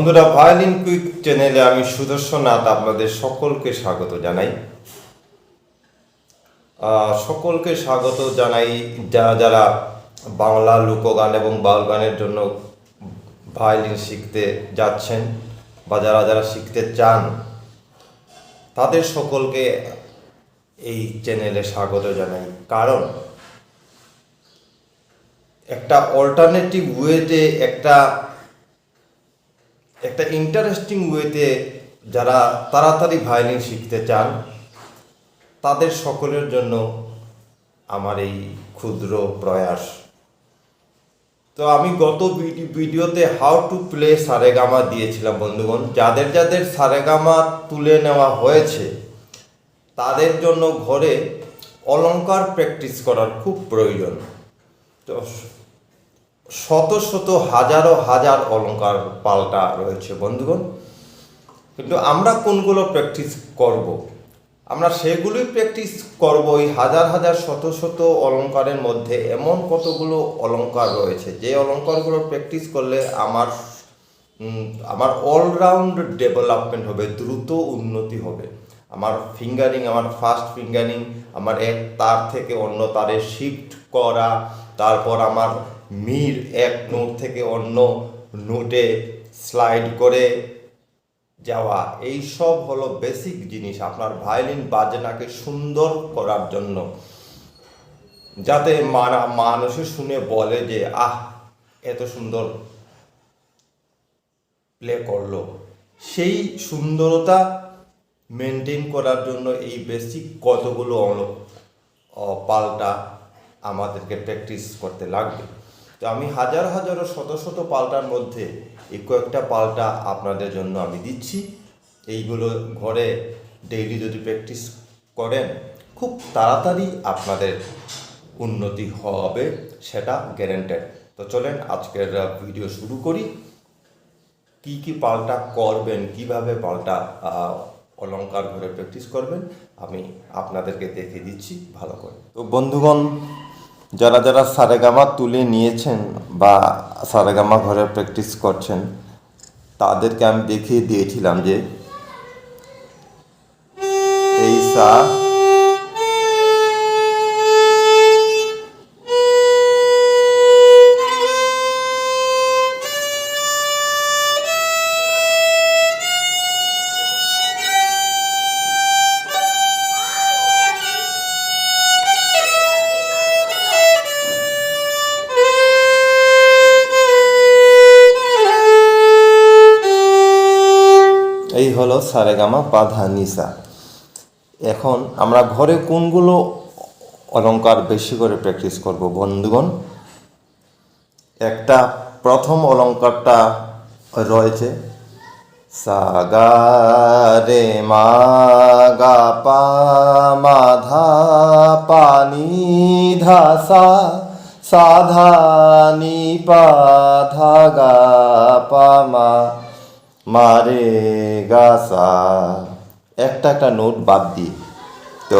বন্ধুরা, violin quick চ্যানেলে আমি সুদর্শনাথ আপনাদের সকলকে স্বাগত জানাই। সকলকে স্বাগত জানাই যারা যারা বাংলা লোকগান এবং বাউল গানের জন্য ভায়োলিন শিখতে যাচ্ছেন বা যারা যারা শিখতে চান, তাদের সকলকে এই চ্যানেলে স্বাগত জানাই। কারণ একটা অল্টারনেটিভ ওয়েতে একটা ইন্টারেস্টিং ওয়েতে যারা তাড়াতাড়ি ভায়োলিন শিখতে চান, তাদের সকলের জন্য আমার এই ক্ষুদ্র প্রয়াস। তো আমি গত ভিডিওতে হাউ টু প্লে সারেগামা দিয়েছিলাম বন্ধুগণ। যাদের যাদের সারেগামা তুলে নেওয়া হয়েছে তাদের জন্য ঘরে অলংকার প্র্যাকটিস করার খুব প্রয়োজন। তো শত শত হাজারো হাজার অলংকার পাল্টা রয়েছে বন্ধুগণ, কিন্তু আমরা কোনগুলো প্র্যাকটিস করব? আমরা সেগুলোই প্র্যাকটিস করব। এই হাজার হাজার শত শত অলংকারের মধ্যে এমন কতগুলো অলংকার রয়েছে যে অলংকারগুলো প্র্যাকটিস করলে আমার অলরাউন্ড ডেভেলপমেন্ট হবে, দ্রুত উন্নতি হবে। আমার ফিঙ্গারিং, আমার ফাস্ট ফিঙ্গারিং, আমার এক তার থেকে অন্য তারে শিফট করা, তারপর আমার মির এক নোট থেকে অন্য নোটে স্লাইড করে যাওয়া, এই সব হলো বেসিক জিনিস আপনার ভায়োলিন বাজনাকে সুন্দর করার জন্য, যাতে মানুষে শুনে বলে যে আহ, এত সুন্দর প্লে করলো। সেই সুন্দরতা মেনটেন করার জন্য এই বেসিক কতগুলো পাল্টা আমাদেরকে প্র্যাকটিস করতে লাগবে। তো আমি হাজার হাজারো শত শত পাল্টার মধ্যে এই কয়েকটা পাল্টা আপনাদের জন্য আমি দিচ্ছি। এইগুলো ঘরে ডেইলি যদি প্র্যাকটিস করেন, খুব তাড়াতাড়ি আপনাদের উন্নতি হবে, সেটা গ্যারেন্টেড। তো চলেন আজকের ভিডিও শুরু করি। কি কি পাল্টা করবেন, কিভাবে পাল্টা অলংকার ঘরে প্র্যাকটিস করবেন, আমি আপনাদেরকে দেখিয়ে দিচ্ছি ভালো করে। তো বন্ধুগণ, যারা যারা সারেগামা তুলে নিয়েছেন বা সারেগামা ঘরে প্র্যাকটিস করছেন, তাদেরকে আমি দেখিয়ে দিয়েছিলাম যে এই সা, এই হলো সারেগামা পাধা নিসা। এখন আমরা ঘরে কোনগুলো অলংকার বেশি করে প্র্যাকটিস করব বন্ধুগণ? একটা প্রথম অলংকারটা রয়েছে সা গা রে মা গা পা মা ধা পা নি ধা সা, সা ধা নি পা ধা গা পা মা, মা রে গা সা, একটা একটা নোট বাদ দিয়ে। তো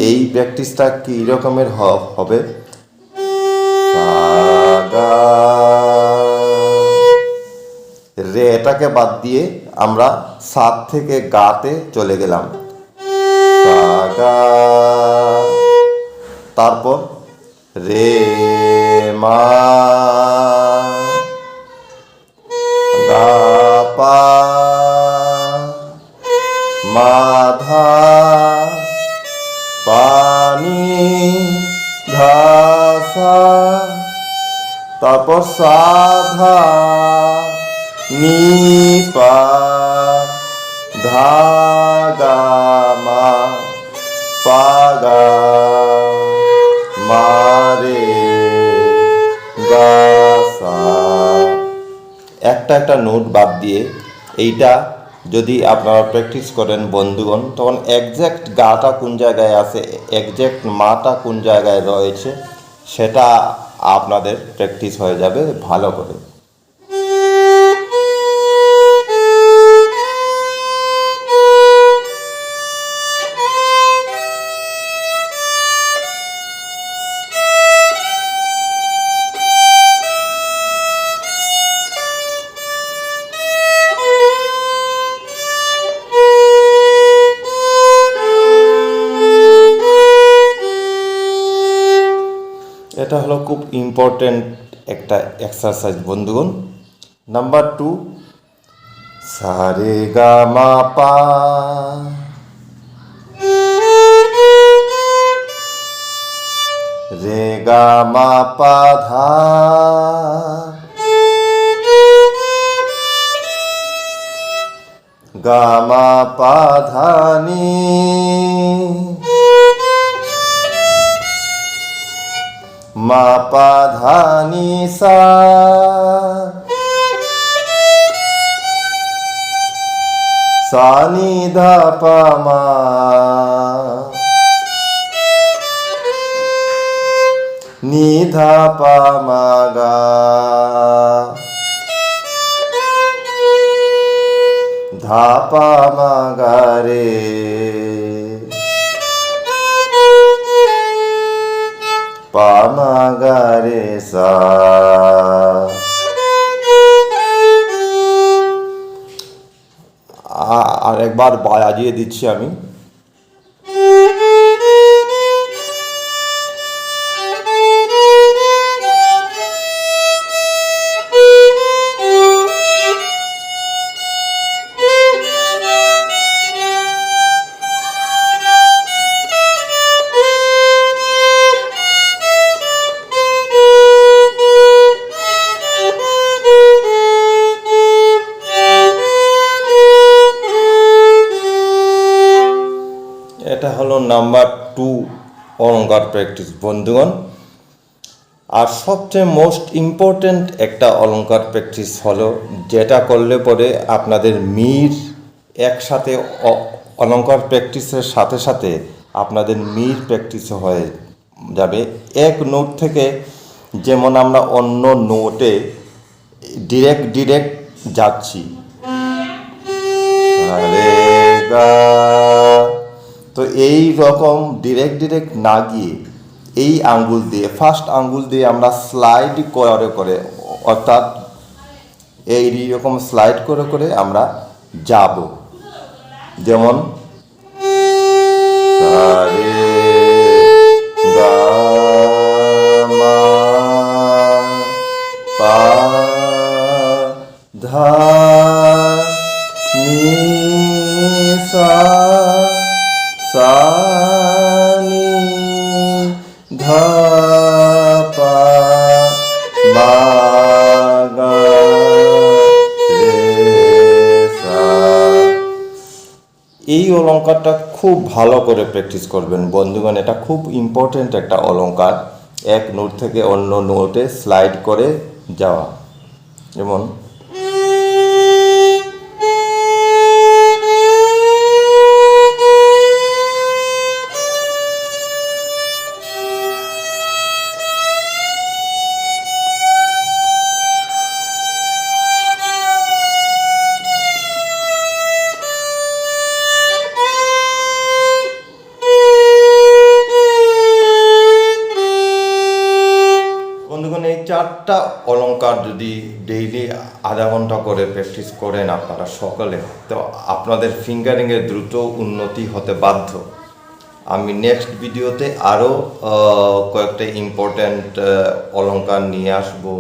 এই প্র্যাকটিসটা কী রকমের হবে? রে এটাকে বাদ দিয়ে আমরা সাত থেকে গাতে চলে গেলাম, তারপর রে মা গা পা মা ধা পা নি ধা সা, তারপর সা ধা নি পা ধা গা মা পা গা মা রে গা সা। একটা একটা নোট বাদ দিয়ে এইটা যদি আপনারা প্র্যাকটিস করেন বন্ধুগণ, তখন একজ্যাক্ট গাটা কোন জায়গায় আছে, একজ্যাক্ট মাটা কোন জায়গায় রয়েছে, সেটা আপনাদের প্র্যাকটিস হয়ে যাবে ভালো করে। এটা হলো খুব ইম্পর্ট্যান্ট একটা এক্সারসাইজ বন্ধুগণ। নাম্বার 2, সা রে গা মা পা, রে গা মা পা ধা, গা মা পা ধা নি, মা পা ধা নি সা, সা নি ধা পা মা, নি ধা পা মা গা, ধা পা মা গা রে, পা মা গা রে সা। আর একবার বাজিয়ে দিচ্ছি আমি। এটা হলো নাম্বার 2 অলঙ্কার প্র্যাকটিস বন্ধুগণ। আর সবচেয়ে মোস্ট ইম্পর্ট্যান্ট একটা অলঙ্কার প্র্যাকটিস হলো, যেটা করলে পরে আপনাদের মির একসাথে অলঙ্কার প্র্যাকটিসের সাথে সাথে আপনাদের মির প্র্যাকটিস হয়ে যাবে। এক নোট থেকে যেমন আমরা অন্য নোটে ডিরেক্ট যাচ্ছি, রে গা, তো এই রকম ডিরেক্ট না গিয়ে এই আঙ্গুল দিয়ে, ফার্স্ট আঙ্গুল দিয়ে আমরা স্লাইড করে অর্থাৎ এই রকম স্লাইড করে আমরা যাব। যেমন সা রে গা মা পা ধা নি সা, সা নি ধা পা মা গা রে সা। এই অলঙ্কারটা খুব ভালো করে প্র্যাকটিস করবেন বন্ধুগণ। এটা খুব ইম্পর্ট্যান্ট একটা অলঙ্কার, এক নোট থেকে অন্য নোটে স্লাইড করে যাওয়া। যেমন এই 4টা অলঙ্কার যদি ডেইলি আধা ঘন্টা করে প্র্যাকটিস করেন আপনারা সকলে, তো আপনাদের ফিঙ্গারিংয়ের দ্রুত উন্নতি হতে বাধ্য। আমি নেক্সট ভিডিওতে আরও কয়েকটা ইম্পর্ট্যান্ট অলঙ্কার নিয়ে আসবো,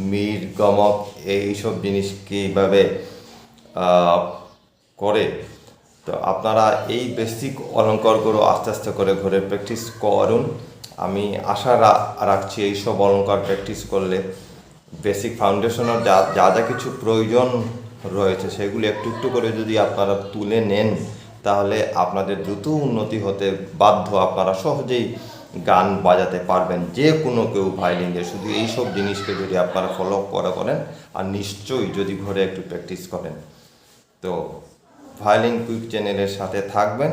মির গমক এইসব জিনিস কীভাবে করে। তো আপনারা এই বেসিক অলঙ্কারগুলো আস্তে আস্তে করে ঘরে প্র্যাকটিস করুন। আমি আশা রাখছি এইসব অলঙ্কার প্র্যাকটিস করলে বেসিক ফাউন্ডেশনের যা কিছু প্রয়োজন রয়েছে সেগুলি একটু করে যদি আপনারা তুলে নেন, তাহলে আপনাদের দ্রুত উন্নতি হতে বাধ্য। আপনারা সহজেই গান বাজাতে পারবেন, যে কোনো কেউ ভায়োলিনে। শুধু এইসব জিনিসকে যদি আপনারা ফলো করেন আর নিশ্চয়ই যদি ঘরে একটু প্র্যাকটিস করেন, তো ভায়োলিন কুইক চ্যানেলের সাথে থাকবেন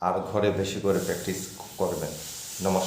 আর ঘরে বেশি করে প্র্যাকটিস করবেন। নমস্কার।